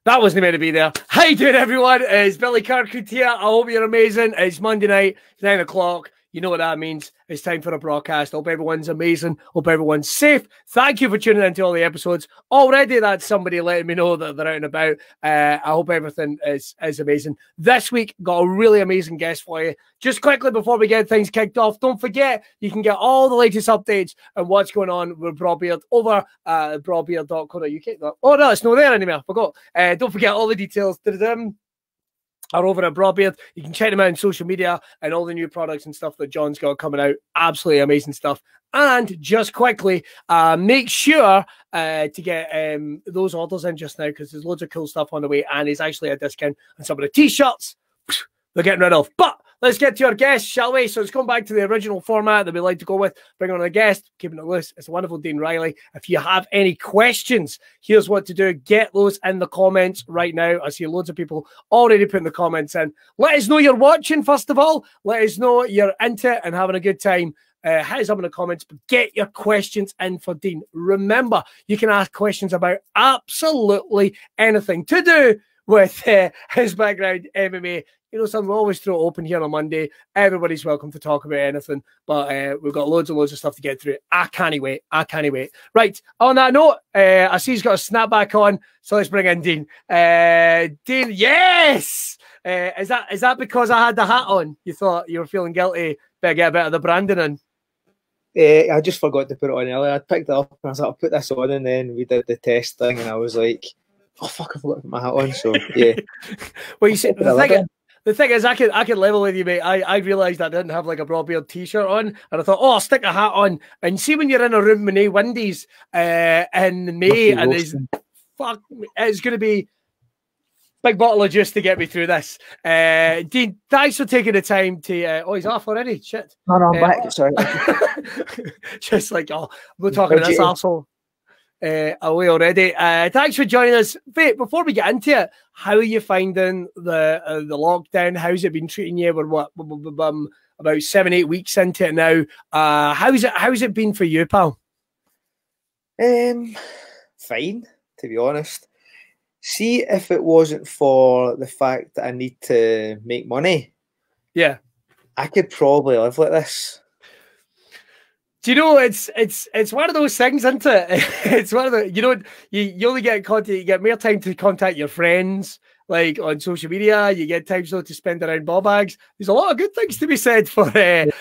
That wasn't meant to be there. How you doing, everyone? It's Billy Kirkwood here. I hope you're amazing. It's Monday night, 9 o'clock. You know what that means. It's time for a broadcast. Hope everyone's amazing. Hope everyone's safe. Thank you for tuning into all the episodes. Already that's somebody letting me know that they're out and about. I hope everything is amazing. This week, got a really amazing guest for you. Just quickly before we get things kicked off, don't forget, you can get all the latest updates and what's going on with Broadbeard over at brawbeard.co.uk. Oh, no, it's not there anymore. I forgot. Don't forget all the details are over at Broadbeard. You can check them out on social media and all the new products and stuff that John's got coming out. Absolutely amazing stuff. And just quickly, make sure to get those orders in just now, because there's loads of cool stuff on the way, and it's actually a discount on some of the t-shirts they're getting rid of. But let's get to our guest, shall we? So it's going back to the original format that we like to go with. Bring on a guest, keeping it loose. It's a wonderful Dean Reilly. If you have any questions, here's what to do. Get those in the comments right now. I see loads of people already putting the comments in. Let us know you're watching, first of all. Let us know you're into it and having a good time. Hit us up in the comments, but get your questions in for Dean. Remember, you can ask questions about absolutely anything to do with his background, MMA. You know, something we always throw open here on Monday. Everybody's welcome to talk about anything, but we've got loads and loads of stuff to get through. I can't wait. I can't wait. Right, on that note, I see he's got a snapback on, so let's bring in Dean. Dean, yes! Is that because I had the hat on? You thought you were feeling guilty, better get a bit of the branding in? I just forgot to put it on earlier. I picked it up and I was like, I'll put this on, and then we did the test thing, and I was like, oh fuck, I forgot to put my hat on. So yeah. Well, you see, the thing is, I could level with you, mate. I realised I didn't have like a Broadbeard t-shirt on, and I thought, oh, I'll stick a hat on. And see, when you're in a room with no windies in May, and it's going to be big bottle of juice to get me through this. Dean, thanks for taking the time to. Oh, he's off already. Shit. No, I'm back. Sorry. Just like, oh, we're talking to this arsehole. Away already. Thanks for joining us. Wait, before we get into it, how are you finding the lockdown? How's it been treating you? We're what, about 7-8 weeks into it now. How's it been for you, pal? Fine, to be honest. See, if it wasn't for the fact that I need to make money, yeah, I could probably live like this. Do you know, it's one of those things, isn't it? It's one of the, you only get contact, you get more time to contact your friends, like on social media. You get time to spend around ball bags. There's a lot of good things to be said for the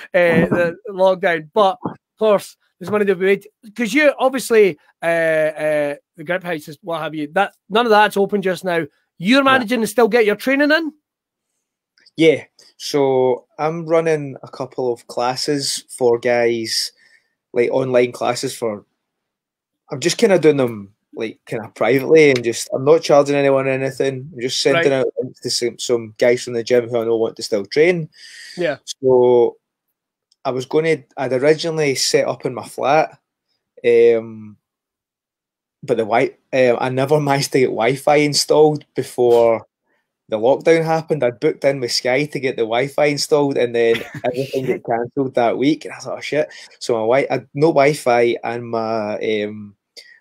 lockdown, but of course there's money to be made, because you obviously the grip houses, what have you. That none of that's open just now. You're managing to still get your training in. Yeah, so I'm running a couple of classes for guys, like online classes for. I'm just kind of doing them like kind of privately, and just I'm not charging anyone anything. I'm just sending out links to some guys from the gym who I know want to still train. Yeah. So I'd originally set up in my flat, but I never managed to get Wi-Fi installed before the lockdown happened. I'd booked in with Sky to get the Wi-Fi installed, and then everything got cancelled that week. And I thought, oh shit! So I had no Wi-Fi, and my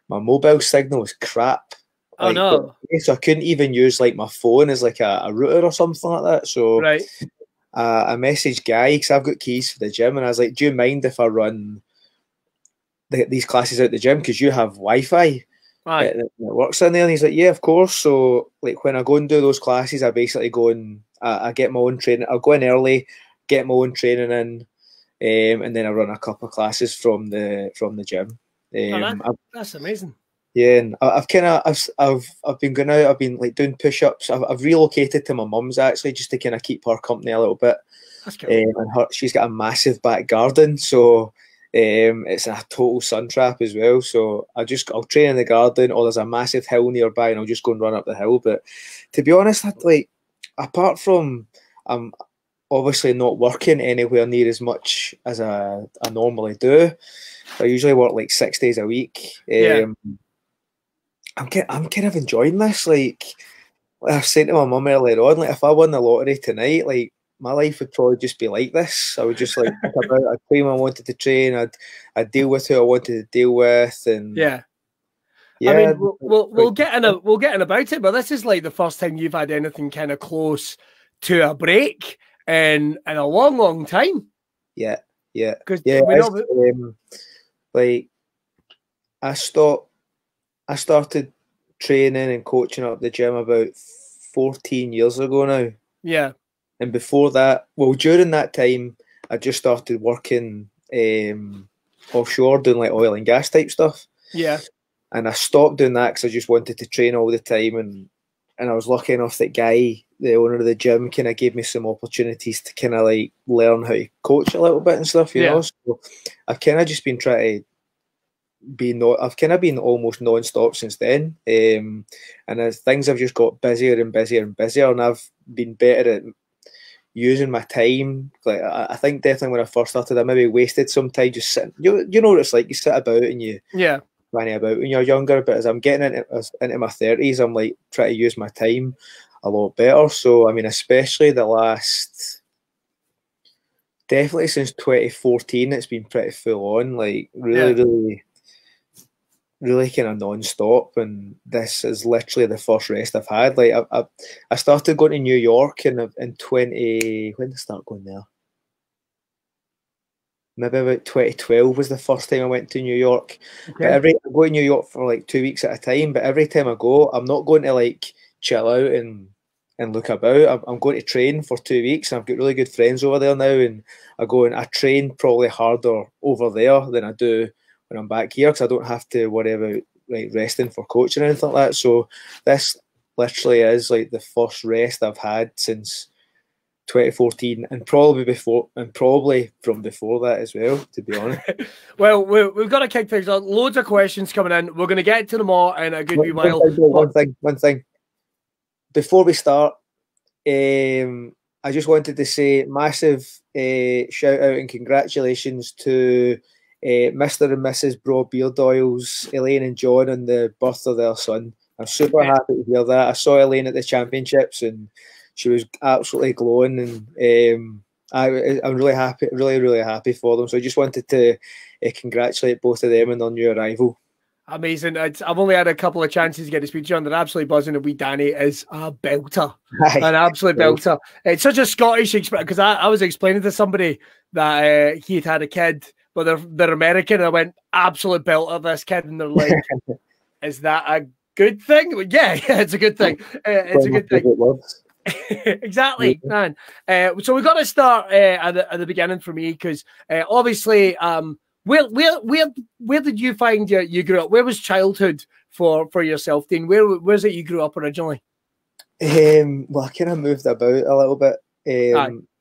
mobile signal was crap. Oh no! So I couldn't even use like my phone as like a router or something like that. So I messaged Guy, because I've got keys for the gym, and I was like, do you mind if I run these classes out the gym, because you have Wi-Fi? That works in there. And he's like, yeah, of course. So like when I go and do those classes, I basically go and I get my own training. I'll go in early, get my own training in, and then I run a couple of classes from the gym. That's amazing. Yeah, and I've been going out. I've been like doing push-ups. I've relocated to my mum's actually, just to kind of keep her company a little bit. That's cool. And she's got a massive back garden, so it's a total sun trap as well. So I'll train in the garden, or there's a massive hill nearby, and I'll just go and run up the hill. But to be honest, like apart from I'm obviously not working anywhere near as much as I normally do. I usually work like 6 days a week. I'm kind of enjoying this. Like I was saying to my mum earlier on, like if I won the lottery tonight, like my life would probably just be like this. I would just like think about, I'd train when I wanted to train, I'd deal with who I wanted to deal with, and Yeah, I mean, we'll get in about it, but this is like the first time you've had anything kind of close to a break in a long time. Yeah, yeah, because like I started training and coaching up the gym about 14 years ago now. Yeah. And before that, well, during that time, I just started working offshore, doing like oil and gas type stuff. Yeah. And I stopped doing that because I just wanted to train all the time. And I was lucky enough that Guy, the owner of the gym, kind of gave me some opportunities to kind of like learn how to coach a little bit and stuff, you know. So I've kind of just been trying to I've kind of been almost non-stop since then, and as things have just got busier and busier and busier, and I've been better at using my time. Like I think definitely when I first started, I maybe wasted some time just sitting. You know what it's like. You sit about and you running about when you're younger. But as I'm getting into my 30s, I'm like trying to use my time a lot better. So I mean, especially the last. Definitely since 2014, it's been pretty full on. Like really kind of non-stop, and this is literally the first rest I've had. Like I started going to New York in 20 when did I start going there? Maybe about 2012 was the first time I went to New York. Okay. But I go to New York for like 2 weeks at a time. But every time I go, I'm not going to like chill out and look about. I'm going to train for 2 weeks. I've got really good friends over there now, and I go and I train probably harder over there than I do when I'm back here, because I don't have to worry about like resting for coaching or anything like that. So this literally is like the first rest I've had since 2014, and probably from before that as well, to be honest. Well, we've got to kick things off. Loads of questions coming in. We're going to get to them all in a good wee while. One thing. Before we start, I just wanted to say massive shout out and congratulations to Mr. and Mrs. Braw Beard Oils, Elaine and John, on the birth of their son. I'm super happy to hear that. I saw Elaine at the championships and she was absolutely glowing, and I'm really happy, really happy for them. So I just wanted to congratulate both of them on their new arrival. Amazing. I've only had a couple of chances to get to speak to you, and they're absolutely buzzing. And wee Danny is a belter, an absolute belter. It's such a Scottish experience, because I was explaining to somebody that he'd had a kid, but they're American, and I went, absolute belter, this kid, and they're like, is that a good thing? Yeah, it's a good thing. It's a good thing. Exactly, man. So we got to start at the beginning for me, because obviously, where did you find you grew up? Where was childhood for yourself, Dean? Where's it you grew up originally? Well, I kind of moved about a little bit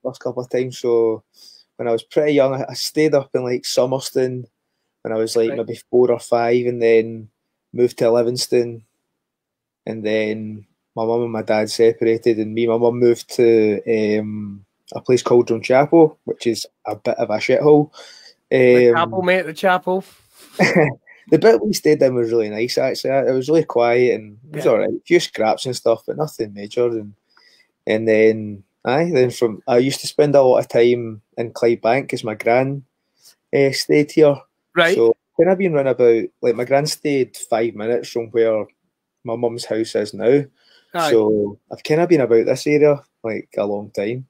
last couple of times. So when I was pretty young, I stayed up in like Summerston when I was like maybe 4 or 5, and then moved to Livingston, and then my mum and my dad separated, and my mum moved to a place called Drumchapel, which is a bit of a shithole. The chapel, mate, the chapel. The bit we stayed in was really nice, actually. It was really quiet, and it was all right. A few scraps and stuff, but nothing major. And then I used to spend a lot of time in Clydebank because my gran stayed here. Right. So kind of been run about, like my gran stayed 5 minutes from where my mum's house is now. Aye. So I've kind of been about this area like a long time.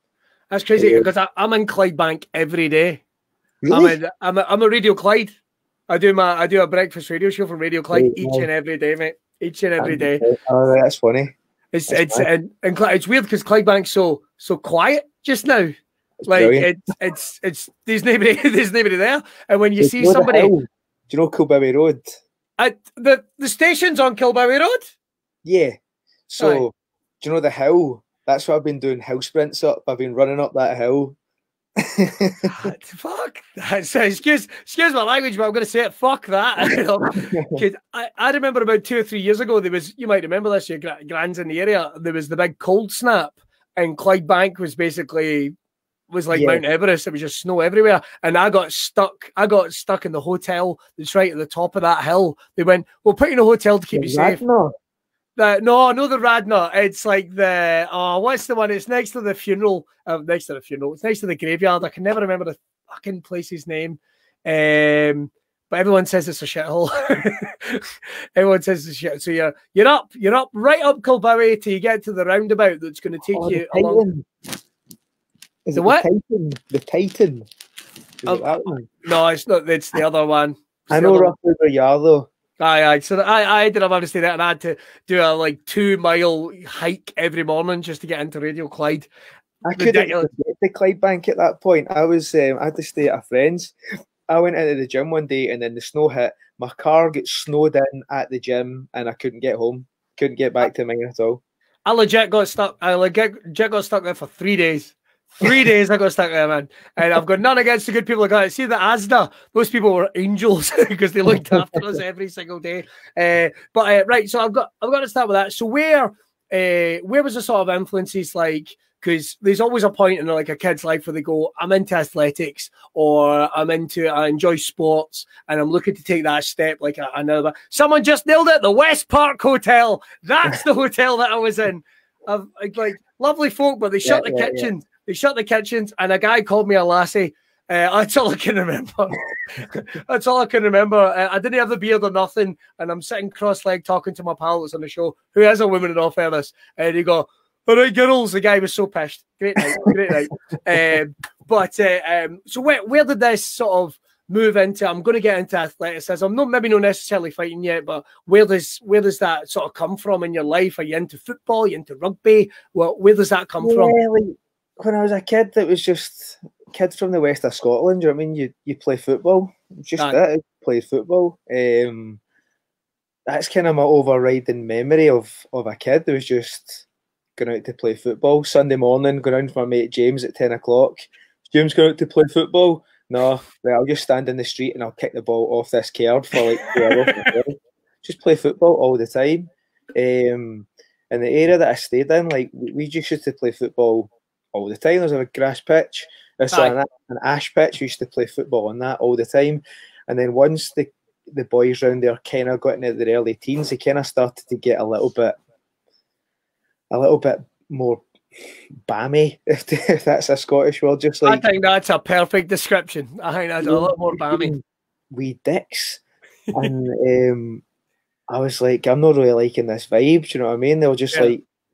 That's crazy, because I'm in Clydebank every day. Really? I'm a Radio Clyde. I do a breakfast radio show from Radio Clyde each and every day, mate. Each and every day. Oh, that's funny. It's weird because Clydebank's so quiet just now. It's like brilliant. it's there's nobody there, and when you see somebody, do you know Kilberry Road? The station's on Kilberry Road. Yeah. So do you know the hill? That's what I've been doing, hill sprints up. I've been running up that hill. Fuck that. Excuse my language, but I'm going to say it. Fuck that. I remember about 2 or 3 years ago, there was, you might remember this, your grand's in the area, there was the big cold snap, and Clydebank was like Mount Everest. It was just snow everywhere, and I got stuck in the hotel that's right at the top of that hill. They went, we'll put you in a hotel to keep you safe. No, the Radnor. It's like what's the one? It's next to the funeral. It's next to the graveyard. I can never remember the fucking place's name. But but everyone says it's a shithole. Everyone says it's a shit. So you're up right up Kilbowie till you get to the roundabout that's going to take you along. Is the it what? The Titan. Is it that one? No, it's not. It's the other one. I know roughly where you are, though. Aye. So I did have to stay there, and I had to do a 2-mile hike every morning just to get into Radio Clyde. I couldn't get to Clydebank at that point. I was I had to stay at a friend's. I went into the gym one day, and then the snow hit. My car got snowed in at the gym, and I couldn't get home. Couldn't get back to mine at all. I legit got stuck. Got stuck there for 3 days. 3 days I got stuck there, man. And I've got none against the good people that got it. See the Asda, those people were angels because they looked after us every single day. Right, so I've got to start with that. So where was the sort of influences like? Because there's always a point in a kid's life where they go, I'm into athletics, or I enjoy sports, and I'm looking to take that step. Another, someone just nailed it. The West Park Hotel. That's the hotel that I was in. Lovely folk, but they shut the kitchens. They shut the kitchens, and a guy called me a lassie. That's all I can remember. That's all I can remember. I didn't have the beard or nothing, and I'm sitting cross-legged talking to my pal that's on the show, who is a woman in all fairness, and he go, all right, girls. The guy was so pissed. Great night. So where did this sort of move into? I'm going to get into athleticism. Not necessarily fighting yet, but where does that sort of come from in your life? Are you into football? Are you into rugby? Well, where does that come from? When I was a kid, it was just kids from the west of Scotland. You know what I mean? You play football. Just that. Play football. That's kind of my overriding memory of a kid. It was just going out to play football. Sunday morning, going around with my mate James at 10 o'clock. James going out to play football? No, I'll just stand in the street and I'll kick the ball off this curb for 2 hours. Just play football all the time. In the area that I stayed in, we just used to play football all the time. There was a grass pitch, an ash pitch. We used to play football on that all the time. And then once the boys round there kind of got into their early teens, they kind of started to get a little bit more bammy, if that's a Scottish word. I think that's a perfect description. I think that's a lot more bammy. We dicks. And I was like, I'm not really liking this vibe. Do you know what I mean? They were just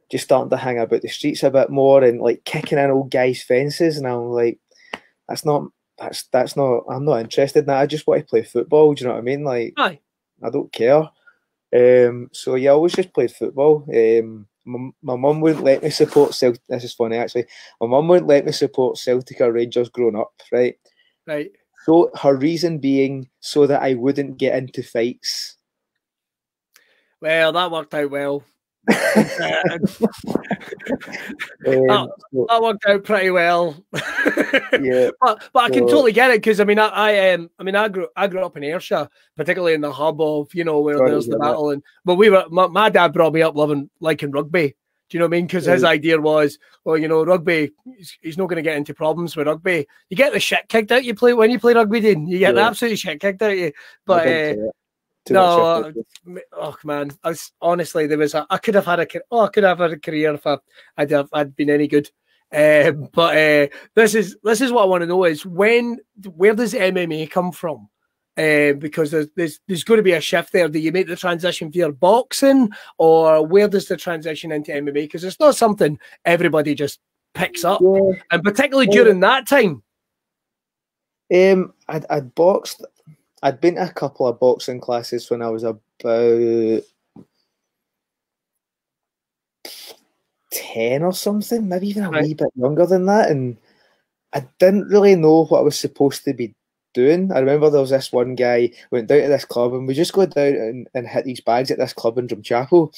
just starting to hang about the streets a bit more and kicking in old guys' fences. And I'm like, that's not, I'm not interested in that. I just want to play football. Do you know what I mean? Aye. I don't care. So I always just played football. My mum wouldn't let me support Celtic. This is funny, actually. My mum wouldn't let me support Celtic or Rangers growing up, right? Right. So her reason being so that I wouldn't get into fights. Well, that worked out well. That worked out pretty well. Yeah, but I can totally get it because I grew up in Ayrshire, particularly in the hub of where there's the battle, my dad brought me up liking rugby. Do you know what I mean? Because his idea was, rugby, he's not going to get into problems with rugby. You get the shit kicked out when you play rugby, Dean. You get the absolute shit kicked out of you. But no, man. Honestly, I could have had a career if I'd been any good. But this is what I want to know is where does MMA come from? Because there's going to be a shift there. Do you make the transition via boxing, or where does the transition into MMA? Because it's not something everybody just picks up, and particularly during that time. I'd boxed. I'd been to a couple of boxing classes when I was about 10 or something, maybe even a wee bit younger than that, and I didn't really know what I was supposed to be doing. I remember there was this one guy went down to this club, and we just go down and hit these bags at this club in Drumchapel,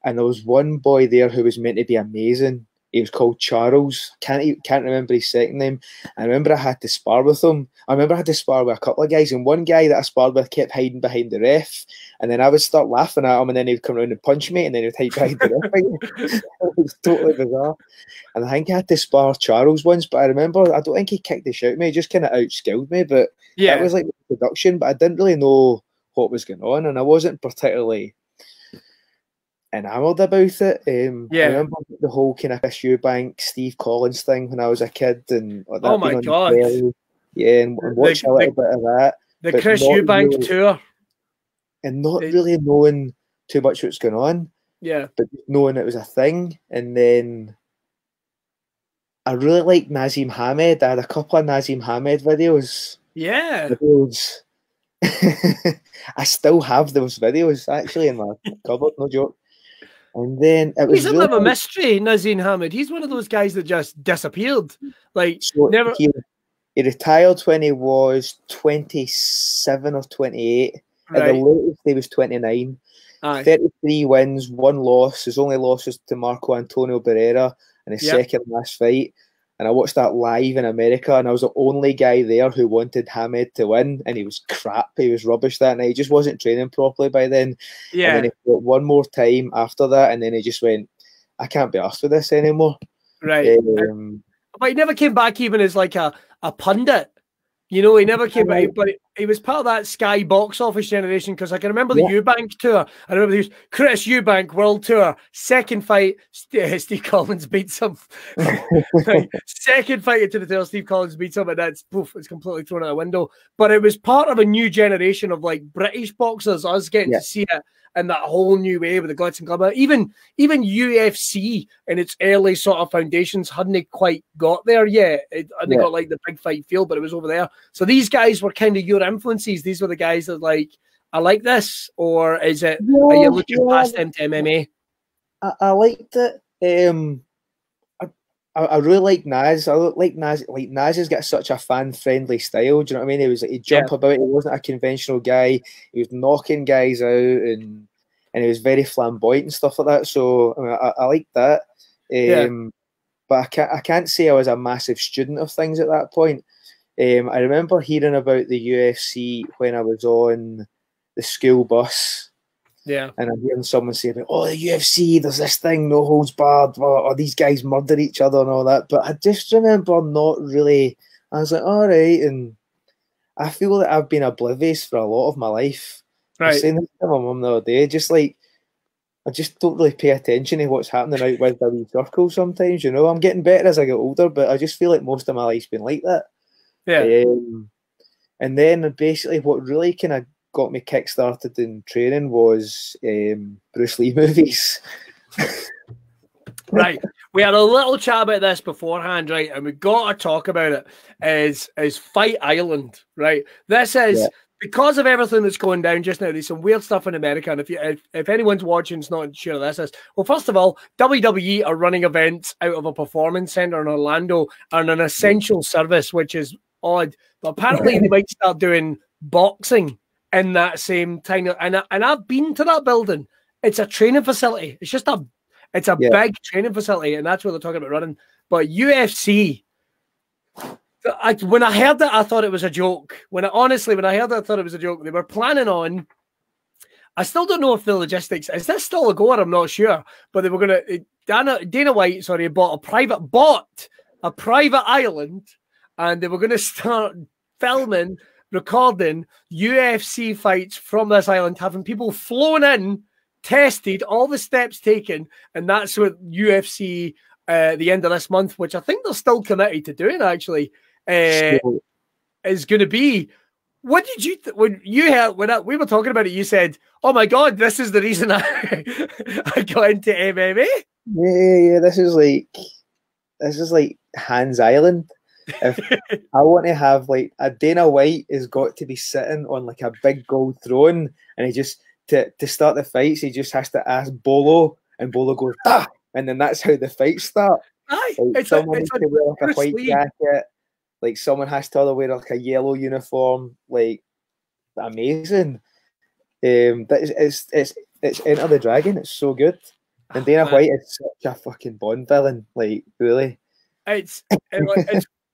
and there was one boy there who was meant to be amazing. He was called Charles. Can't remember his second name. I remember I had to spar with him. I remember I had to spar with a couple of guys, and one guy that I sparred with kept hiding behind the ref, and then I would start laughing at him, and then he'd come around and punch me, and then he'd hide behind the ref. It was totally bizarre. And I think I had to spar Charles once, but I remember I don't think he kicked the shit at me. He just kind of outskilled me, but that was like the production. But I didn't really know what was going on, and I wasn't particularly enamoured about it. I remember the whole kind of Chris Eubank, Steve Collins thing when I was a kid, and oh my god, and watch a little bit of that. The Chris Eubank tour. And not really knowing too much what's going on. Yeah. But knowing it was a thing. And then I really liked Nazim Hamed. I had a couple of Nazim Hamed videos. Yeah. I still have those videos actually in my cupboard, no joke. And then it was he's a bit of a mystery, Nazim Hamed. He's one of those guys that just disappeared. Like so never. He retired when he was 27 or 28. Right. At the latest, he was 29. Aye. 33 wins, 1 loss. His only loss was to Marco Antonio Barrera in his second last fight. And I watched that live in America, and I was the only guy there who wanted Hamed to win, and he was crap. He was rubbish that night. He just wasn't training properly by then. Yeah. And then he fought one more time after that, and then he just went, I can't be arsed with this anymore. Right. But he never came back even as like a pundit. You know, he never came back, but he was part of that Sky box office generation, because I can remember the Eubank tour. I remember the Chris Eubank World Tour. Second fight, Steve Collins beats him. Second fight into the tour, Steve Collins beats him, and that's poof, it's completely thrown out the window. But it was part of a new generation of like British boxers. I was getting to see it in that whole new way with the glitz and glamour. Even UFC in its early sort of foundations hadn't quite got there yet. They got like the big fight feel, but it was over there. So these guys were kind of your influences. These were the guys that like, I like this, or is it are you looking past them to MMA? I liked it. I really like Naz. I like Naz. Like Naz has got such a fan-friendly style. Do you know what I mean? He'd jump about. He wasn't a conventional guy. He was knocking guys out, and he was very flamboyant and stuff like that. So I mean, I like that. But I can't say I was a massive student of things at that point. I remember hearing about the UFC when I was on the school bus. Yeah. And I'm hearing someone say about, the UFC, there's this thing, no holds barred, or these guys murder each other and all that. But I just remember not really, I was like, all right. And I feel that I've been oblivious for a lot of my life. Right. I was saying this to my mum the other day, just like, I just don't really pay attention to what's happening out with the wee circle sometimes, you know. I'm getting better as I get older, but I just feel like most of my life's been like that. Yeah. And then basically what really kind of got me kick-started in training was Bruce Lee movies. Right. We had a little chat about this beforehand, right? And we got to talk about it as Fight Island, right? This is, because of everything that's going down just now, there's some weird stuff in America. And if anyone's watching is not sure this is, well, first of all, WWE are running events out of a performance center in Orlando and an essential service, which is odd. But apparently they might start doing boxing in that same time, and I've been to that building. It's a training facility. It's just a big training facility, and that's what they're talking about running. But UFC, when I heard that, I thought it was a joke. When I heard that, I thought it was a joke. They were planning on. I still don't know if the logistics is this still a goer. I'm not sure, but they were going to. Dana White, sorry, bought a private island, and they were going to start filming, recording UFC fights from this island, having people flown in, tested, all the steps taken, and that's what UFC the end of this month, which I think they're still committed to doing actually, is going to be. What did you when you heard when we were talking about it? You said, "Oh my God, this is the reason I got into MMA." Yeah. This is like Hans Island. If I want to have like a Dana White has got to be sitting on like a big gold throne, and he just to start the fights, he just has to ask Bolo, and Bolo goes and then that's how the fights start. Aye, like someone needs to wear like a white jacket, like someone has to wear like a yellow uniform, like amazing. It's Enter the Dragon. It's so good, and Dana White is such a fucking Bond villain. Like really,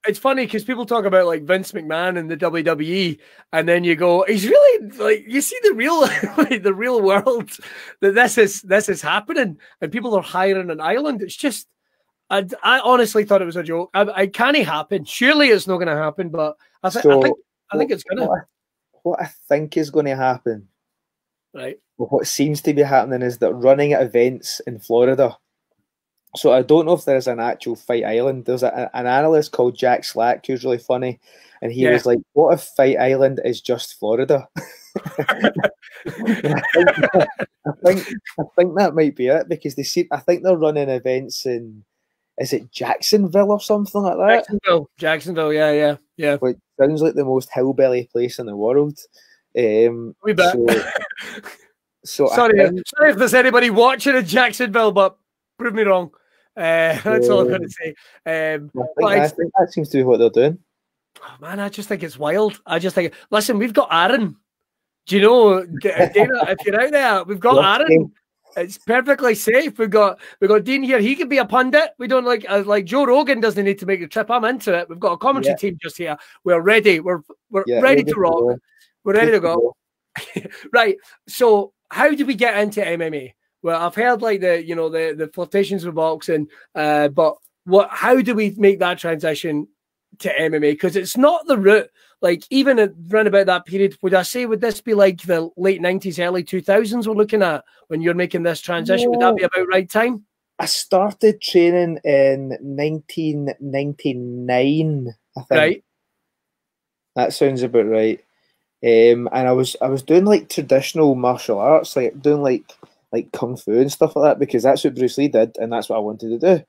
It's funny because people talk about like Vince McMahon and the WWE, and then you go, he's really like, you see the real like, the real world that this is happening, and people are hiring an island. It's just, I honestly thought it was a joke. It can't happen. Surely it's not going to happen, but I think it's going to. What I think is going to happen, right? Well, what seems to be happening is that running at events in Florida, So I don't know if there's an actual Fight Island. There's an analyst called Jack Slack who's really funny, and he was like, "What if Fight Island is just Florida?" I think that might be it, because I think they're running events in, is it Jacksonville or something like that? Jacksonville, yeah. Which sounds like the most hillbilly place in the world. We bet. So sorry if there's anybody watching in Jacksonville, but prove me wrong. That's all I'm going to say. I think that seems to be what they're doing. Oh, man, I just think it's wild. I just think, listen, we've got Aaron. Do you know, Dana, if you're out there, we've got Aaron. It's perfectly safe. We've got Dean here. He could be a pundit. We don't like Joe Rogan doesn't need to make the trip. I'm into it. We've got a commentary team just here. We're ready. We're ready to rock. We're ready to go. Right. So how do we get into MMA? Well, I've heard like the flirtations with boxing, but how do we make that transition to MMA? Because it's not the route. Like, even around about that period, would this be like the late 90s, early 2000s we're looking at when you're making this transition? Would that be about right time? I started training in 1999, I think. Right. That sounds about right. And I was doing like traditional martial arts, like doing like kung fu and stuff like that, because that's what Bruce Lee did, and that's what I wanted to do.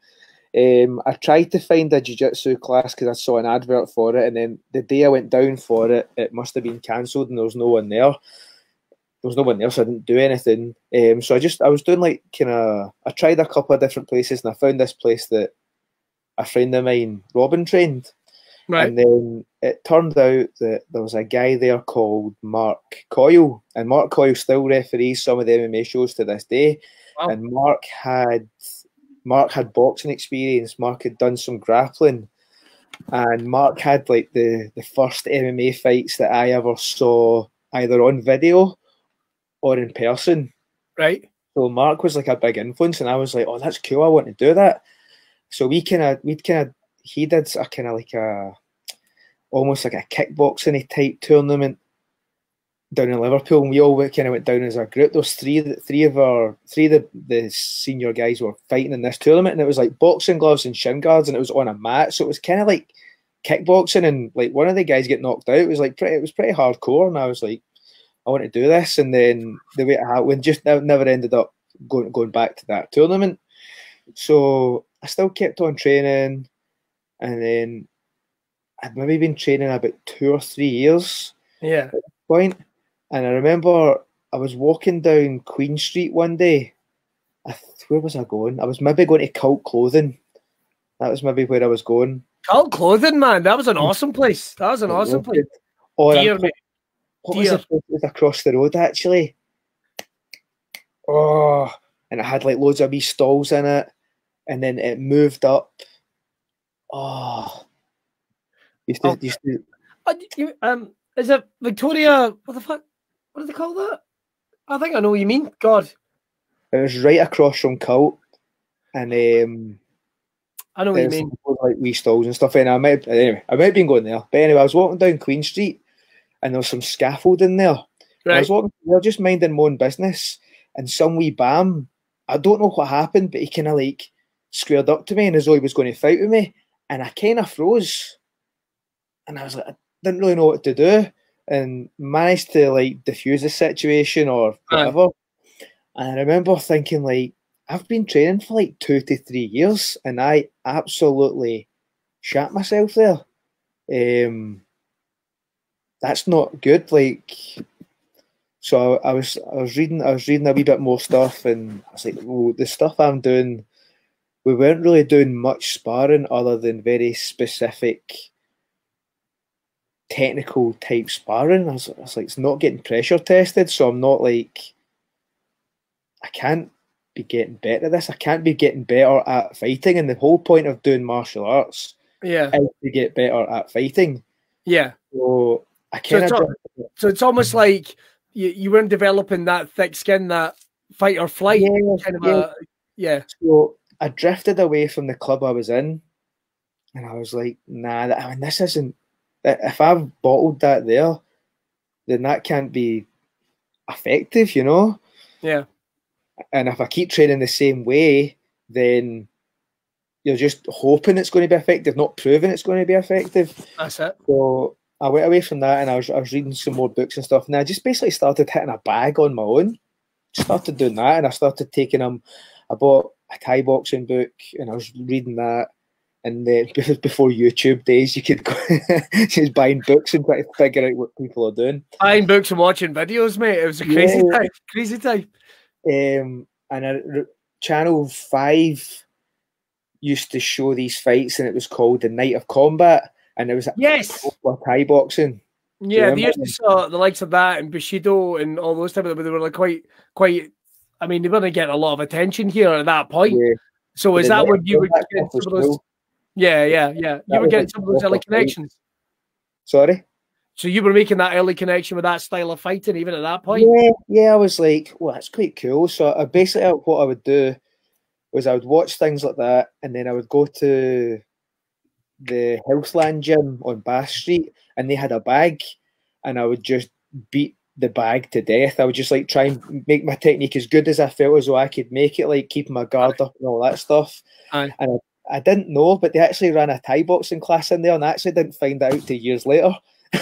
I tried to find a jiu-jitsu class because I saw an advert for it, and then the day I went down for it, it must have been cancelled, and there was no one there. There was no one there, so I didn't do anything. So I was doing like I tried a couple of different places, and I found this place that a friend of mine, Robin, trained. Right. And then it turned out that there was a guy there called Mark Coyle, and Mark Coyle still referees some of the MMA shows to this day. Wow. And Mark had boxing experience. Mark had done some grappling, and Mark had like the first MMA fights that I ever saw either on video or in person. Right. So Mark was like a big influence, and I was like, "Oh, that's cool. I want to do that." So he did a kind of like almost like a kickboxing type tournament down in Liverpool, and we all kind of went down as a group. There was three of the senior guys were fighting in this tournament, and it was like boxing gloves and shin guards, and it was on a mat, so it was kind of like kickboxing. And like one of the guys get knocked out. It was pretty hardcore, and I was like, I want to do this. And then the way it happened, just never ended up going back to that tournament. So I still kept on training, and then I'd maybe been training about 2 or 3 years. Yeah. At that point. And I remember I was walking down Queen Street one day. Where was I going? I was maybe going to Cult Clothing. That was maybe where I was going. Cult Clothing, man. That was an awesome place. What was the place that was across the road, actually? Oh, and it had like loads of wee stalls in it. And then it moved up. Oh. Is it Victoria? What the fuck? What do they call that? I think I know what you mean. God. It was right across from Cult. And I know what you mean. Like wee stalls and stuff. And I might have been going there. But anyway, I was walking down Queen Street, and there was some scaffolding there. Right. I was walking there just minding my own business, and some wee bam, I don't know what happened, but he kind of like squared up to me, and as though he was going to fight with me, and I kind of froze. And I was like, I didn't really know what to do, and managed to like diffuse the situation or whatever. And I remember thinking, like, I've been training for like 2 to 3 years, and I absolutely shat myself there. That's not good. Like, so I was reading a wee bit more stuff, and I was like, well, the stuff I'm doing, we weren't really doing much sparring other than very specific technical type sparring. I was like, it's not getting pressure tested, so I'm not like, I can't be getting better at this. I can't be getting better at fighting, and the whole point of doing martial arts is to get better at fighting. Yeah. So so it's almost like you weren't developing that thick skin, that fight or flight So I drifted away from the club I was in, and I was like, nah, this isn't. If I've bottled that there, then that can't be effective, you know? Yeah. And if I keep training the same way, then you're just hoping it's going to be effective, not proving it's going to be effective. That's it. So I went away from that, and I was reading some more books and stuff, and I just basically started hitting a bag on my own. Started doing that, and I started taking them. I bought a Thai boxing book, and I was reading that. And then before YouTube days, you could go just buying books and try to figure out what people are doing. Buying books and watching videos, mate. It was a crazy time. Crazy time. And Channel 5 used to show these fights, and it was called The Night of Combat, and it was Thai boxing. Yeah, they used to saw the likes of that and Bushido and all those type of, but they were like quite. I mean, they weren't getting a lot of attention here at that point. Yeah. So is that when you were getting some of those? Yeah. You were getting some of those early connections. Sorry? So you were making that early connection with that style of fighting even at that point? Yeah, I was like, well, that's quite cool. So basically what I would do was I would watch things like that, and then I would go to the Healthland gym on Bath Street, and they had a bag, and I would just beat the bag to death. I would just like try and make my technique as good as I felt as though I could make it, like keeping my guard up and all that stuff. And I didn't know, but they actually ran a Thai boxing class in there, and I actually didn't find that out till years later. For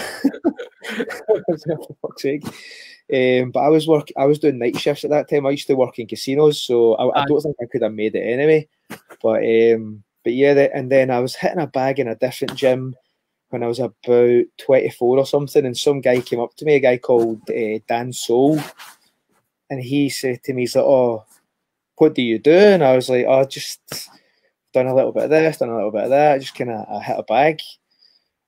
fuck's sake. But I was doing night shifts at that time. I used to work in casinos, so I don't think I could have made it anyway. But yeah, and then I was hitting a bag in a different gym when I was about 24 or something, and some guy came up to me, a guy called Dan Soul, and he said to me, he's like, "Oh, what do you do?" And I was like, "Oh, just done a little bit of this, done a little bit of that, just kind of hit a bag."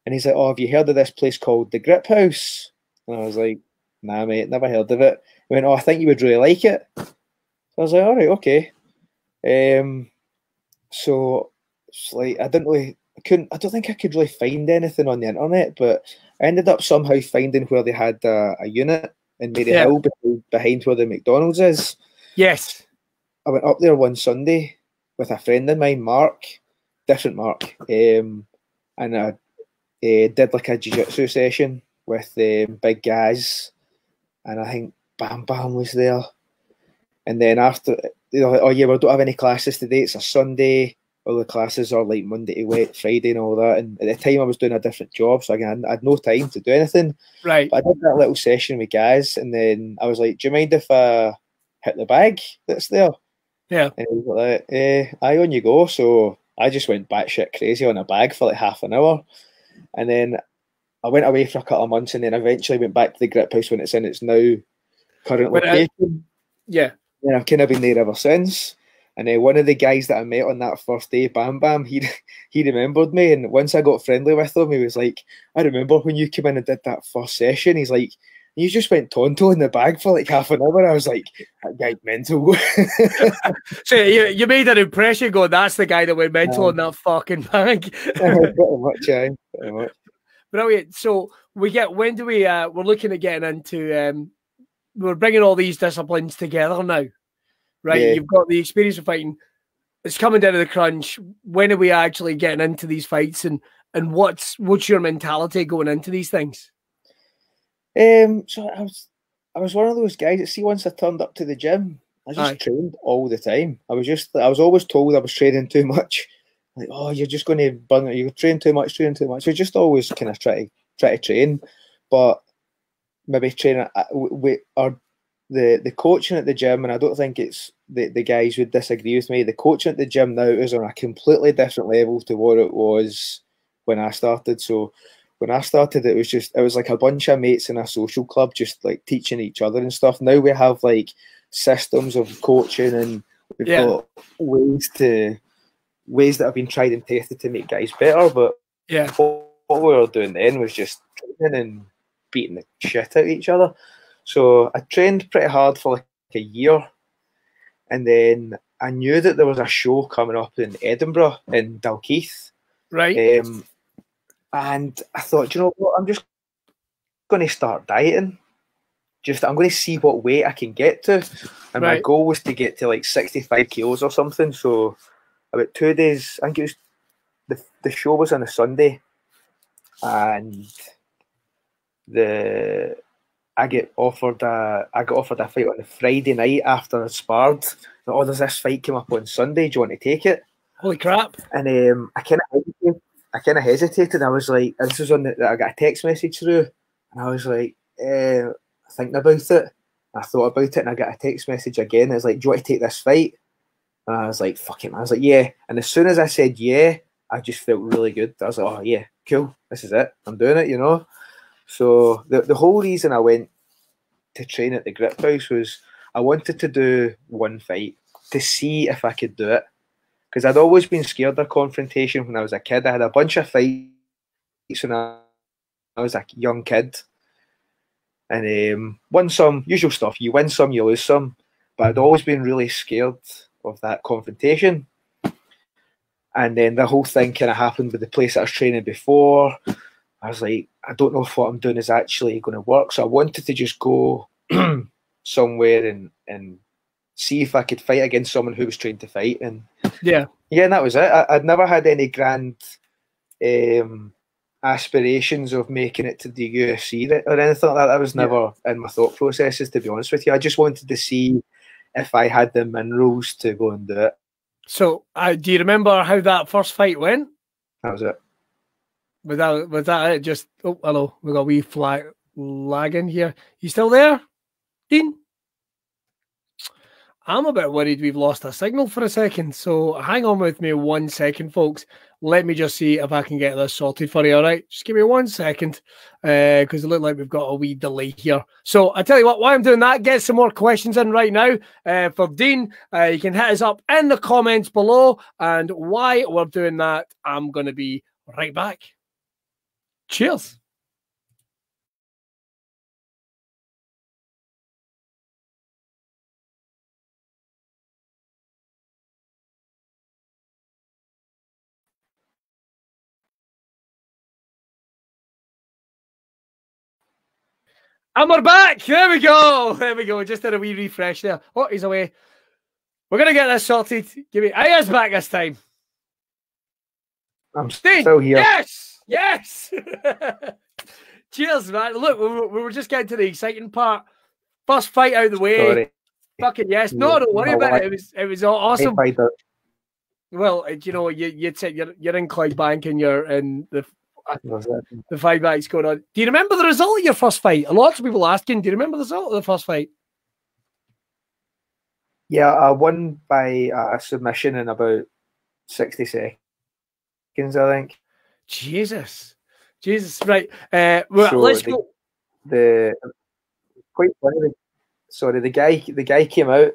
And he's like, "Oh, have you heard of this place called the Grip House?" And I was like, "Nah, mate, never heard of it." He went, "Oh, I think you would really like it." So I was like, "All right, okay." So it's like I don't think I could really find anything on the internet, but I ended up somehow finding where they had a unit in Mary Hill behind where the McDonald's is. Yes. I went up there one Sunday with a friend of mine, Mark, different Mark, and I did like a jiu-jitsu session with Big Gaz, and I think Bam Bam was there. And then after, like, "Oh yeah, we don't have any classes today, it's a Sunday. All the classes are like Monday to Friday and all that." And at the time I was doing a different job, so again, I had no time to do anything. Right. But I did that little session with Gaz, and then I was like, "Do you mind if I hit the bag that's there?" Yeah. And he was like, "Aye, on you go." So I just went batshit crazy on a bag for like half an hour. And then I went away for a couple of months, and then eventually went back to the Grip House when it's in its now current location. Yeah. And I've kind of been there ever since. And one of the guys that I met on that first day, Bam Bam, he remembered me. And once I got friendly with him, he was like, "I remember when you came in and did that first session." He's like, "You just went tonto in the bag for like half an hour." I was like, "That guy's mental." So you made an impression going, "That's the guy that went mental in that fucking bag." Pretty much, Pretty much. Brilliant. So when do we're looking at getting into, we're bringing all these disciplines together now, right? Yeah. You've got the experience of fighting. It's coming down to the crunch. When are we actually getting into these fights, and what's your mentality going into these things? So I was one of those guys that, see, once I turned up to the gym, I just trained all the time. I was always told I was training too much. Like, "Oh, you're just going to burn it. You train too much. So just always kind of try to train, but maybe training the coaching at the gym, and I don't think it's the guys would disagree with me. The coaching at the gym now is on a completely different level to what it was when I started. So when I started, it was like a bunch of mates in a social club, just like teaching each other and stuff. Now we have like systems of coaching, and we've got ways that have been tried and tested to make guys better. But what we were doing then was just training and beating the shit out of each other. So I trained pretty hard for like a year, and then I knew that there was a show coming up in Edinburgh in Dalkeith. Right. And I thought, you know what, I'm just going to start dieting. I'm going to see what weight I can get to. And my goal was to get to like 65 kilos or something. So about 2 days, I think it was, the show was on a Sunday, and I got offered a fight on the Friday night after I sparred. "Oh, there's this fight came up on Sunday. Do you want to take it?" Holy crap! And I kind of hesitated. I was like, this was on I got a text message through, and I was like, thinking about it. I thought about it, and I got a text message again. It's like, do you want to take this fight? And I was like, fuck it, man. I was like, yeah. And as soon as I said yeah, I just felt really good. I was like, oh yeah, cool. This is it. I'm doing it, you know. So the whole reason I went to train at the Grip House was I wanted to do one fight to see if I could do it. Because I'd always been scared of confrontation when I was a kid. I had a bunch of fights when I was a young kid. And won some, usual stuff. You win some, you lose some. But I'd always been really scared of that confrontation. And then the whole thing kind of happened with the place I was training before. I was like, I don't know if what I'm doing is actually going to work. So I wanted to just go somewhere and see if I could fight against someone who was trained to fight. And yeah, and that was it. I'd never had any grand aspirations of making it to the UFC or anything like that. That was never in my thought processes, to be honest with you. I just wanted to see if I had the minerals to go and do it. So, do you remember how that first fight went? That was it. Was that it? Just, oh, hello, we got a wee flag lagging here. You still there, Dean? I'm a bit worried we've lost a signal for a second, so hang on with me 1 second, folks. Let me just see if I can get this sorted for you, all right? Just give me 1 second, because it looks like we've got a wee delay here. So I tell you what, while I'm doing that, get some more questions in right now for Dean. You can hit us up in the comments below, and while we're doing that, I'm going to be right back. Cheers. And we're back. There we go. There we go. Just did a wee refresh there. Oh, he's away. We're going to get this sorted. Give me. He is back this time. I'm still here. Yes. Yes. Cheers, man. Look, we were just getting to the exciting part. First fight out of the way. Sorry. Fucking yes. No, don't worry about it. It was awesome. Well, you know, you'd said you're in Clydebank and you're in the fight back's going on. Do you remember the result of your first fight? A lot of people asking, do you remember the result of the first fight? Yeah, I won by a submission in about 60 seconds, I think. Jesus. Right. Well, so let's go. Quite funny. Sorry, the guy came out,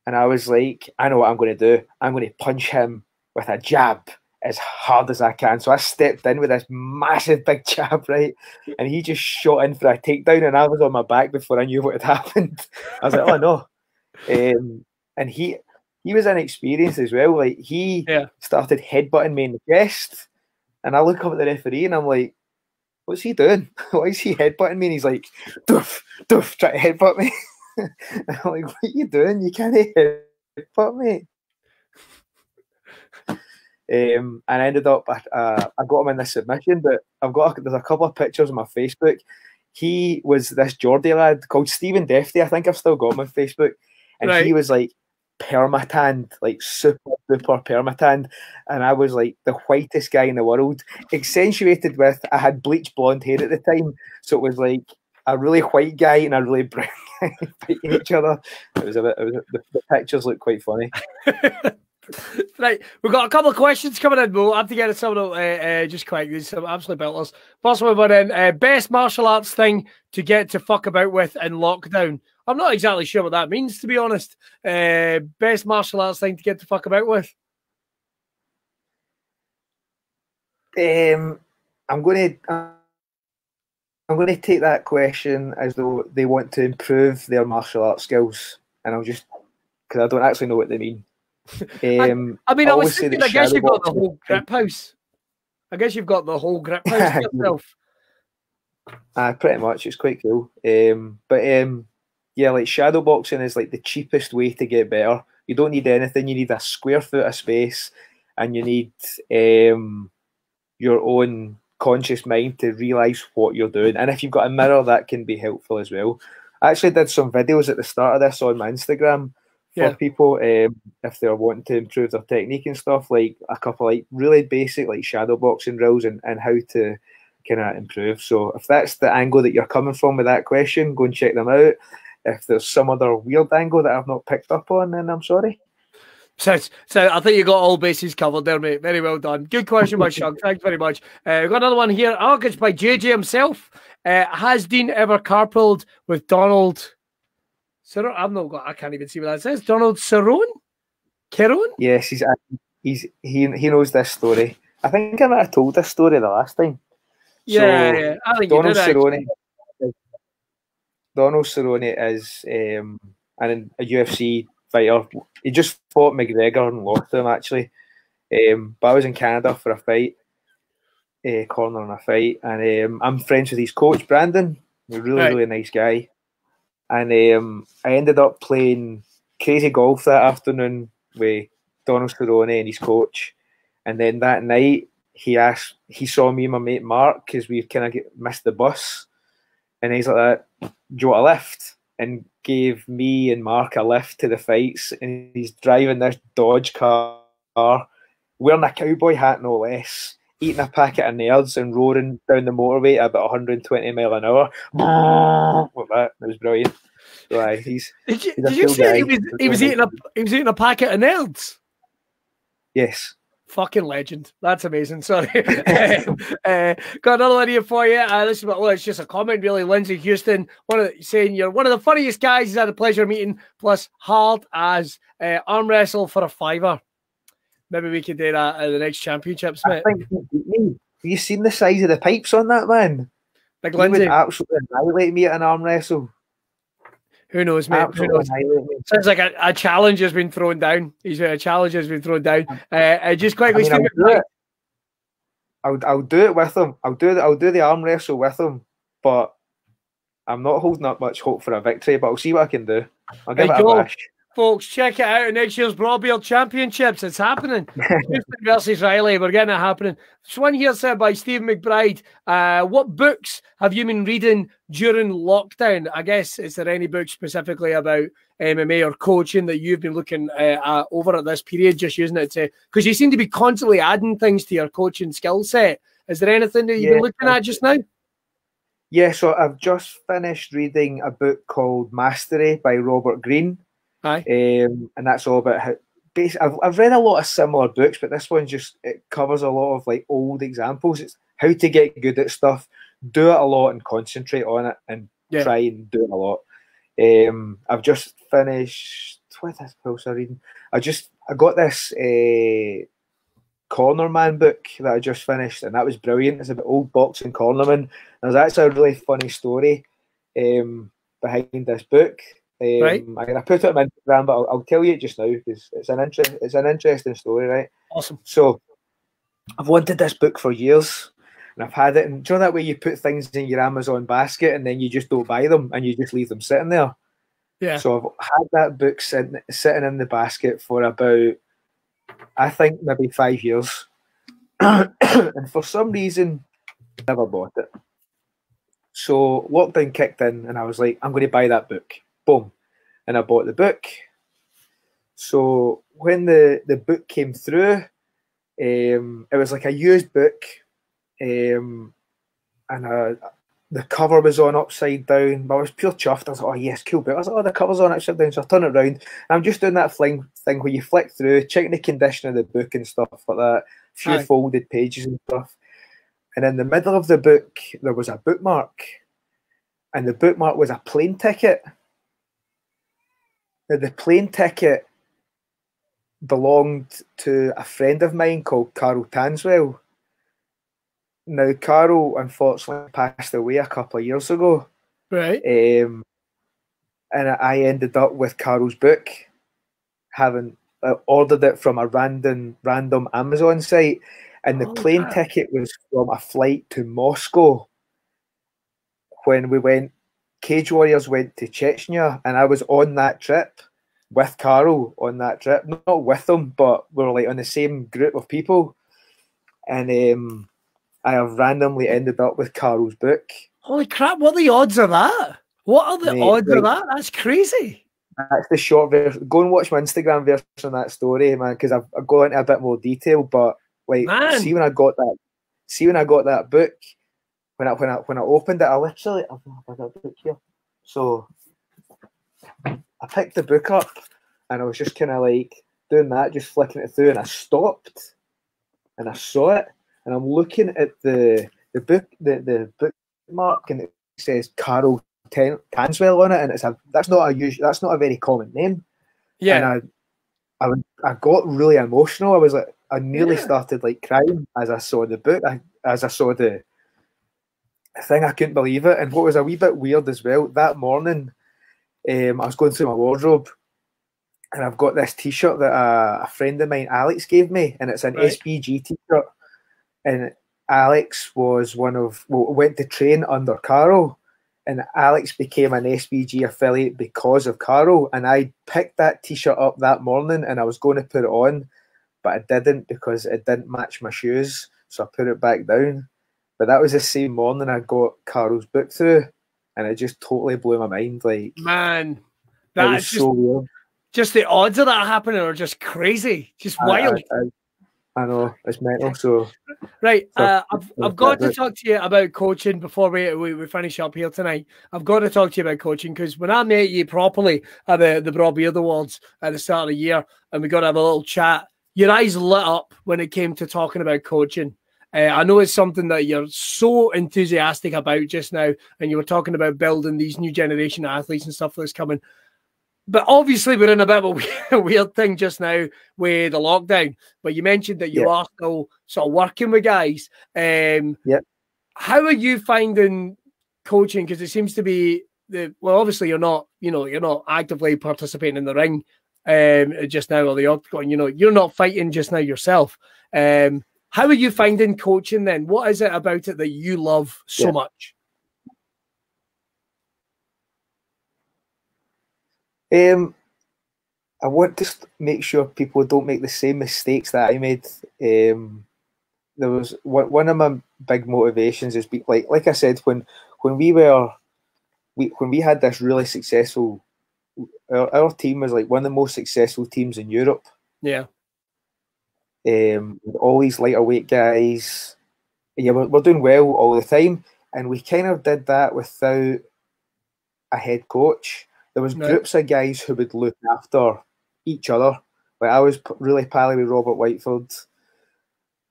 and I was like, I know what I'm going to do. I'm going to punch him with a jab as hard as I can. So I stepped in with this massive big jab, right? And he just shot in for a takedown, and I was on my back before I knew what had happened. I was like, oh no. And he was inexperienced as well. Like he started headbutting me in the chest, and I look up at the referee and I'm like, what's he doing? Why is he headbutting me? And he's like, doof, doof, trying to headbutt me. And I'm like, what are you doing? You can't headbutt me. And I ended up, I got him in this submission, but there's a couple of pictures on my Facebook. He was this Geordie lad called Stephen Defty. I think I've still got him on Facebook. And he was like permatanned, like super duper permatanned. And I was like the whitest guy in the world, accentuated with, I had bleached blonde hair at the time. So it was like a really white guy and a really brown guy fighting each other. The pictures look quite funny. Right, we've got a couple of questions coming in. We'll have to get some of them just quick. These some absolute belters. First one, we're in best martial arts thing to get to fuck about with in lockdown. I'm not exactly sure what that means, to be honest. Best martial arts thing to get to fuck about with. I'm going to take that question as though they want to improve their martial arts skills, and I'll just because I don't actually know what they mean. I was thinking, I guess you've got the whole grip house. I guess you've got the whole grip house yourself. Pretty much. It's quite cool. Yeah, like shadow boxing is like the cheapest way to get better. You don't need anything. You need a square foot of space, and you need your own conscious mind to realise what you're doing. And if you've got a mirror, that can be helpful as well. I actually did some videos at the start of this on my Instagram for people if they're wanting to improve their technique and stuff, like a couple like really basic like shadow boxing drills and how to kind of improve. So if that's the angle that you're coming from with that question, go and check them out. If there's some other weird angle that I've not picked up on, then I'm sorry. So I think you got all bases covered there, mate. Very well done. Good question by Shug. Thanks very much. We've got another one here. It's by JJ himself. Has Dean ever carpooled with Donald? I can't even see what that says. Donald Cerrone? Yes, he knows this story. I think I might have told this story the last time. Yeah. I think Donald Cerrone. Donald Cerrone is a UFC fighter. He just fought McGregor and lost to him actually. But I was in Canada for a fight, cornering a fight, and I'm friends with his coach Brandon. He's a really nice guy. And I ended up playing crazy golf that afternoon with Donald Cerrone and his coach. And then that night, he saw me and my mate Mark because we kind of missed the bus. And he's like, "Do you want a lift?" And gave me and Mark a lift to the fights. And he's driving this Dodge car, wearing a cowboy hat no less, eating a packet of Nerds and roaring down the motorway at about 120 mile an hour. Like that. It was brilliant. So, did you say he was eating a packet of Nerds? Yes. Fucking legend. That's amazing. Sorry. Got another one here for you. This is it's just a comment, really. Lindsay Houston, saying you're one of the funniest guys he's had a pleasure meeting, plus hard as arm wrestle for a $5. Maybe we could do that at the next championships, mate. Have you seen the size of the pipes on that man? Big Lindsay would absolutely annihilate me at an arm wrestle. Who knows, mate? Who knows? Sounds like a challenge has been thrown down. A challenge has been thrown down. Just quickly, I'll do it with him. I'll do the arm wrestle with him, but I'm not holding up much hope for a victory. But I'll see what I can do. I'll give it a bash. Folks, check it out in next year's Broadbeard Championships. It's happening. Houston versus Reilly. We're getting it happening. This one here said by Stephen McBride. What books have you been reading during lockdown? I guess, is there any books specifically about MMA or coaching that you've been looking at over at this period, just using it to... Because you seem to be constantly adding things to your coaching skill set. Is there anything that you've been looking at just now? Yeah, so I've just finished reading a book called Mastery by Robert Greene. And that's all about how I've read a lot of similar books, but this one it covers a lot of like old examples. It's how to get good at stuff, do it a lot and concentrate on it and try and do it a lot. I've just finished what else I'm reading. I got this Corner Man book that I just finished, and that was brilliant. It's about old boxing cornermen. There's actually a really funny story behind this book. I'm going to put it on my Instagram, but I'll tell you it just now because it's an interesting story, right? Awesome. So I've wanted this book for years, and I've had it. And do you know that way you put things in your Amazon basket and then you just don't buy them and you just leave them sitting there? Yeah. So I've had that book sitting in the basket for about, I think, maybe 5 years, and for some reason, I never bought it. So lockdown kicked in, and I was like, I'm going to buy that book. Boom. And I bought the book. So when the book came through, it was like a used book, and the cover was on upside down, but I was pure chuffed. I was like, oh yes, cool book. I was like, oh, the cover's on upside down, so I turn it around, and I'm just doing that thing where you flick through, checking the condition of the book and stuff like that, a few folded pages and stuff. And in the middle of the book, there was a bookmark, and the bookmark was a plane ticket. Now, the plane ticket belonged to a friend of mine called Carol Tanswell. Now, Carol unfortunately passed away a couple of years ago. Right. And I ended up with Carol's book, having ordered it from a random Amazon site. And the plane ticket was from a flight to Moscow when Cage Warriors went to Chechnya, and I was on that trip with Carol on that trip. Not with them, but we were like on the same group of people. And I have randomly ended up with Carol's book. Holy crap, what are the odds of that? What are the odds of that? That's crazy. That's the short version. Go and watch my Instagram version of that story, man, because I've gone into a bit more detail. But like, see when I got that book, when I opened it, I got a book here. So I picked the book up, and I was just kind of like doing that, just flicking it through, and I stopped, and I saw it, and I'm looking at the book, the bookmark, and it says Carol Tanswell on it, and that's not a very common name. Yeah. And I got really emotional. I nearly started like crying as I saw the book. As I saw the thing, I couldn't believe it. And what was a wee bit weird as well, that morning, I was going through my wardrobe, and I've got this T-shirt that a friend of mine, Alex, gave me, and it's an SBG T-shirt. And Alex was went to train under Carol, and Alex became an SBG affiliate because of Carol. And I picked that T-shirt up that morning, and I was going to put it on, but I didn't because it didn't match my shoes, so I put it back down. But that was the same morning I got Carol's book through, and it just totally blew my mind. Like, man, that's so weird. Just the odds of that happening are just crazy, just wild. I know, it's mental. So right, I've got to talk to you about coaching before we finish up here tonight. I've got to talk to you about coaching, because when I met you properly at the Broadbeard Awards at the start of the year, and we got to have a little chat, your eyes lit up when it came to talking about coaching. I know it's something that you're so enthusiastic about just now, and you were talking about building these new generation of athletes and stuff that's coming. But obviously, we're in a bit of a weird thing just now with the lockdown. But you mentioned that you are still sort of working with guys. How are you finding coaching? Because it seems to be obviously you're not actively participating in the ring just now, or the octagon. You're not fighting just now yourself. How are you finding coaching then? What is it about it that you love so much? I want to make sure people don't make the same mistakes that I made. There was one of my big motivations is like I said, when we had this really successful, our team was like one of the most successful teams in Europe. Yeah. With all these lighter weight guys, we're doing well all the time, and we kind of did that without a head coach. There was groups of guys who would look after each other. Like, I was really pally with Robert Whiteford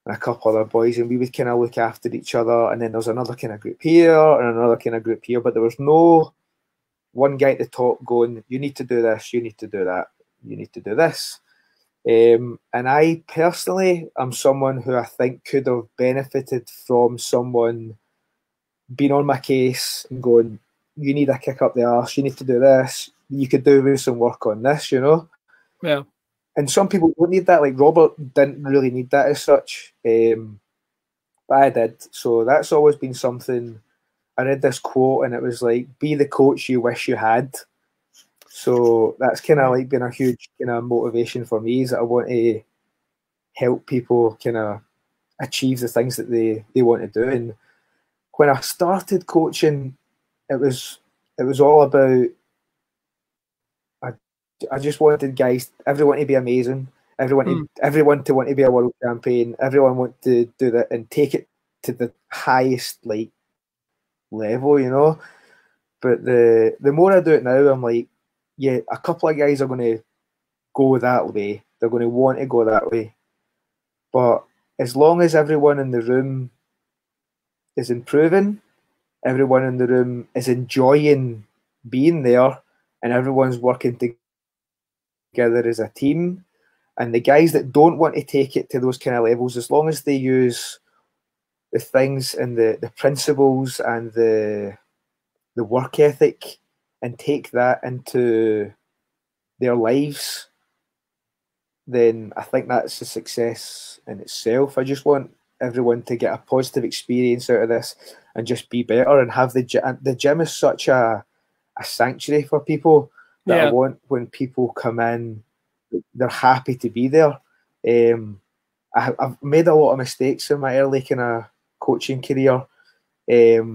and a couple other boys, and we would kind of look after each other. And then there was another kind of group here and another kind of group here, but there was no one guy at the top going, you need to do this, you need to do that, you need to do this. And I personally am someone who I think could have benefited from someone being on my case and going, you need a kick up the arse, you need to do this, you could do with some work on this, Yeah. And some people don't need that. Like Robert didn't really need that as such, but I did. So that's always been something. I read this quote and it was like, be the coach you wish you had. So that's kind of like been a huge kind of motivation for me, is that I want to help people kind of achieve the things that they want to do. And when I started coaching, it was all about, I just wanted guys, everyone to be amazing, everyone to want to be a world champion, everyone want to do that and take it to the highest like level, But the more I do it now, I'm like, yeah, a couple of guys are going to go that way. They're going to want to go that way. But as long as everyone in the room is improving, everyone in the room is enjoying being there, and everyone's working together as a team, and the guys that don't want to take it to those kind of levels, as long as they use the things and the principles and the work ethic and take that into their lives, then I think that's a success in itself. I just want everyone to get a positive experience out of this and just be better and have the gym is such a sanctuary for people that I want when people come in, they're happy to be there. I've made a lot of mistakes in my early kind of coaching career, because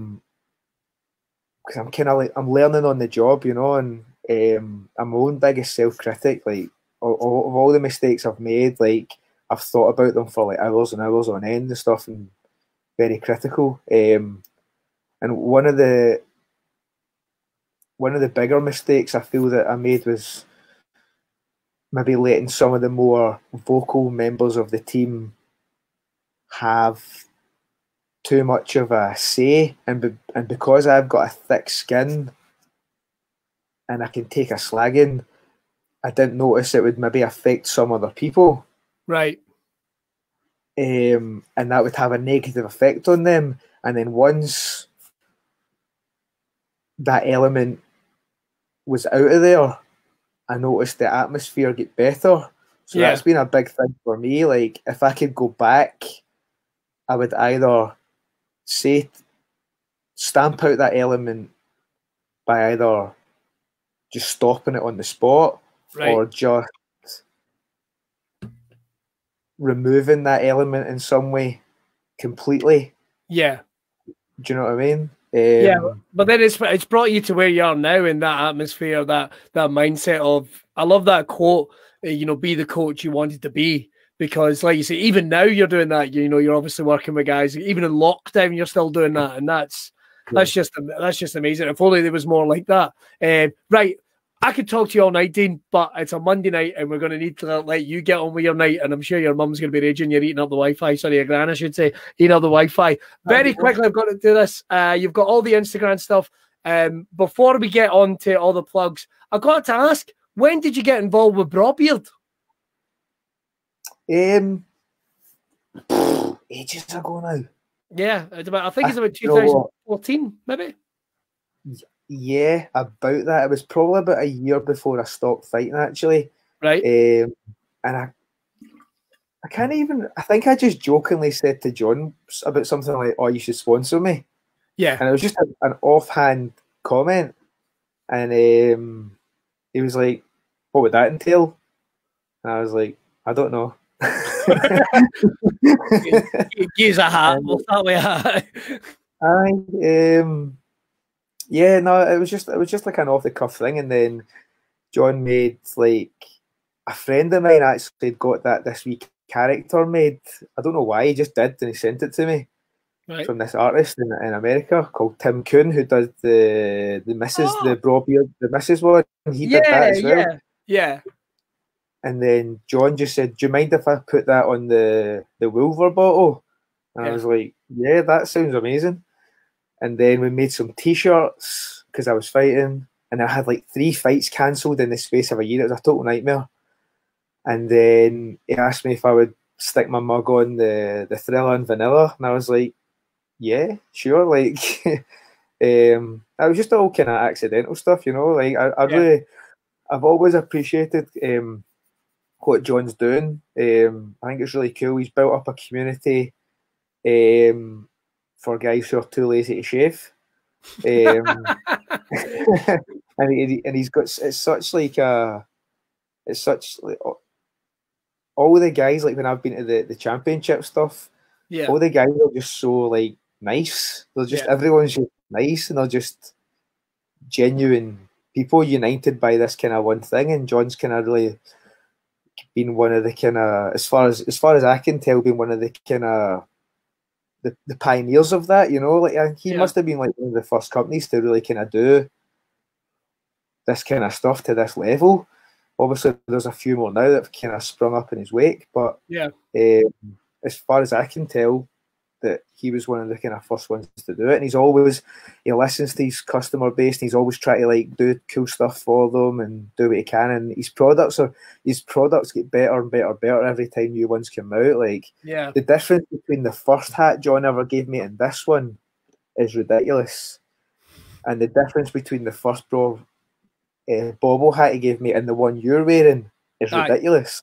I'm kind of like, I'm learning on the job, and I'm my own biggest self-critic. Like, of all the mistakes I've made, like, I've thought about them for like hours and hours on end and stuff, and very critical. And one of the bigger mistakes I feel that I made was maybe letting some of the more vocal members of the team have too much of a say, and because I've got a thick skin and I can take a slagging, I didn't notice it would maybe affect some other people. Right. And that would have a negative effect on them. And then once that element was out of there, I noticed the atmosphere get better. So that's been a big thing for me. Like, if I could go back, I would either stamp out that element by either just stopping it on the spot, or just removing that element in some way completely. Yeah. Do you know what I mean? Yeah, but then it's brought you to where you are now, in that atmosphere, that mindset of, I love that quote, be the coach you wanted to be. Because like you say, even now you're doing that, you're obviously working with guys, even in lockdown, you're still doing that. And that's just amazing. If only there was more like that. Right. I could talk to you all night, Dean, but it's a Monday night and we're going to need to let you get on with your night. And I'm sure your mum's going to be raging. You're eating up the Wi-Fi. Sorry, your gran, I should say. Eating up the Wi-Fi. Very quickly, I've got to do this. You've got all the Instagram stuff. Before we get on to all the plugs, I've got to ask, when did you get involved with Broadbeard? Ages ago now. Yeah, I think it's about 2014, maybe. Yeah, about that. It was probably about a year before I stopped fighting, actually. Right. And I can't even. I think I just jokingly said to John about something like, "Oh, you should sponsor me." Yeah. And it was just an offhand comment, and he was like, "What would that entail?" And I was like, "I don't know." Use a hat. We'll start with a hat. Yeah, no, it was just like an off the cuff thing, and then John made, like, a friend of mine actually got this week character made. I don't know why, he just did, and he sent it to me from this artist in America called Tim Kuhn, who does the Mrs. the Braw Beard, the Mrs. one. He did that as well. Yeah. And then John just said, "Do you mind if I put that on the Wolver bottle?" And I was like, "Yeah, that sounds amazing." And then we made some T-shirts because I was fighting, and I had like 3 fights cancelled in the space of a year. It was a total nightmare. And then he asked me if I would stick my mug on the Thrilla and Vanilla, and I was like, "Yeah, sure." Like, I was just all kind of accidental stuff, Like, I've always appreciated what John's doing. I think it's really cool. He's built up a community for guys who are too lazy to shave, and he's got all the guys, like when I've been to the championship stuff, all the guys are just so like nice. They're just everyone's just nice, and they're just genuine people united by this kind of one thing. And John's kind of really been one of the kind of, as far as I can tell, been one of the kind of the pioneers of that, like he must have been like one of the first companies to really kind of do this kind of stuff to this level. Obviously there's a few more now that have kind of sprung up in his wake, but as far as I can tell, that he was one of the kind of first ones to do it. And he listens to his customer base, and he's always trying to like do cool stuff for them and do what he can. And his products get better and better and better every time new ones come out. Like, the difference between the first hat John ever gave me and this one is ridiculous. And the difference between the first bobble hat he gave me and the one you're wearing is ridiculous.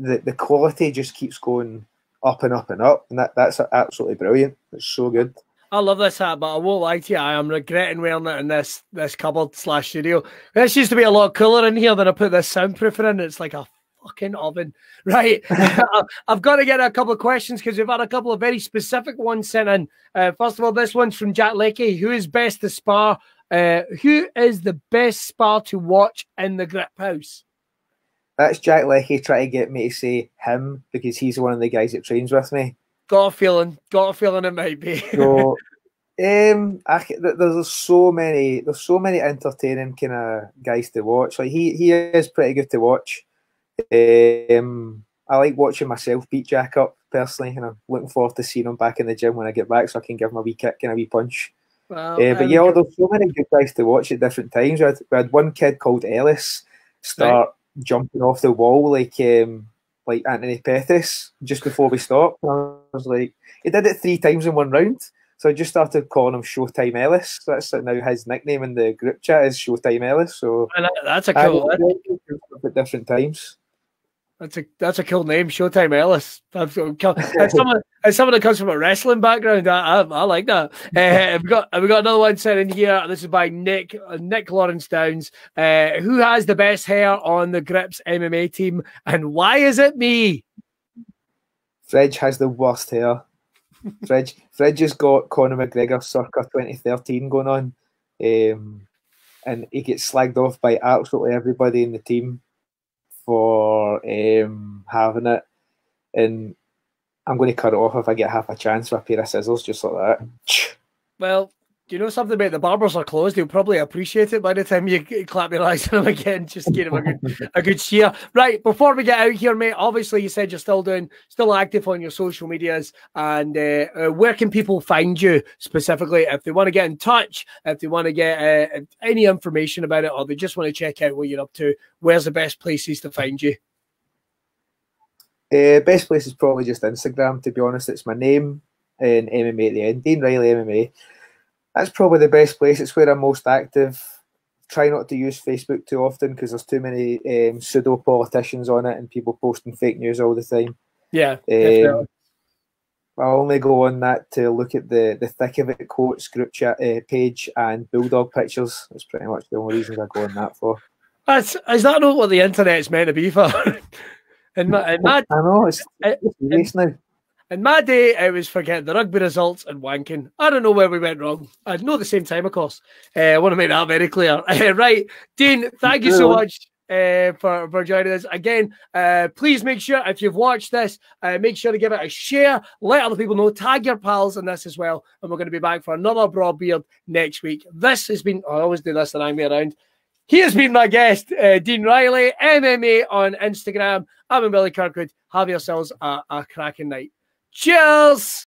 The quality just keeps going up and up and up, and that's absolutely brilliant. It's so good. I love this hat, but I won't lie to you, I am regretting wearing it in this cupboard / studio. This used to be a lot cooler in here than I put this soundproofer in. It's like a fucking oven. Right. I've got to get a couple of questions because we've had a couple of very specific ones sent in. First of all, this one's from Jack Leckie. Who is best to spar Who is the best spar to watch in the grip house? That's Jack Leckie trying to get me to say him because he's one of the guys that trains with me. Got a feeling it might be. So, there's so many entertaining kind of guys to watch. Like he is pretty good to watch. I like watching myself beat Jack up personally, and I'm looking forward to seeing him back in the gym when I get back, so I can give him a wee kick and a wee punch. Well, but yeah, there's so many good guys to watch at different times. We had one kid called Ellis start jumping off the wall like Anthony Pettis just before we stopped. And I was like, he did it 3 times in one round. So I just started calling him Showtime Ellis. So that's now his nickname in the group chat is Showtime Ellis. So that's a cool at different times. That's a cool name, Showtime Ellis. As someone that comes from a wrestling background, I like that. we got another one sent in here. This is by Nick Lawrence Downs. Who has the best hair on the Grips MMA team, and why is it me? Fridge has the worst hair. Fridge has got Conor McGregor circa 2013 going on, and he gets slagged off by absolutely everybody in the team for having it, and I'm going to cut it off if I get half a chance with a pair of scissors, just like that. Well, do you know something about the barbers are closed? They'll probably appreciate it by the time you clap your eyes on them again. Just give them a good cheer. Right, before we get out here, mate, obviously you said you're still active on your social medias, and where can people find you specifically if they want to get in touch, if they want to get any information about it, or they just want to check out what you're up to? Where's the best places to find you? Best place is probably just Instagram, to be honest. It's my name and MMA at the end, Dean Reilly MMA. That's probably the best place. It's where I'm most active. Try not to use Facebook too often because there's too many pseudo politicians on it and people posting fake news all the time. Yeah. I only go on that to look at the thick of it quotes, group chat page, and bulldog pictures. That's pretty much the only reasons I go on that for. Is that not what the internet's meant to be for? I know it's now. In my day, it was forgetting the rugby results and wanking. I don't know where we went wrong. I know the same time, of course. I want to make that very clear. Right, Dean, thank you so much for joining us again. Please make sure, if you've watched this, make sure to give it a share. Let other people know. Tag your pals in this as well. And we're going to be back for another Broadbeard next week. This has been, I always do this and I'm around. He has been my guest, Dean Reilly, MMA on Instagram. I'm Billy Kirkwood. Have yourselves a cracking night. Cheers!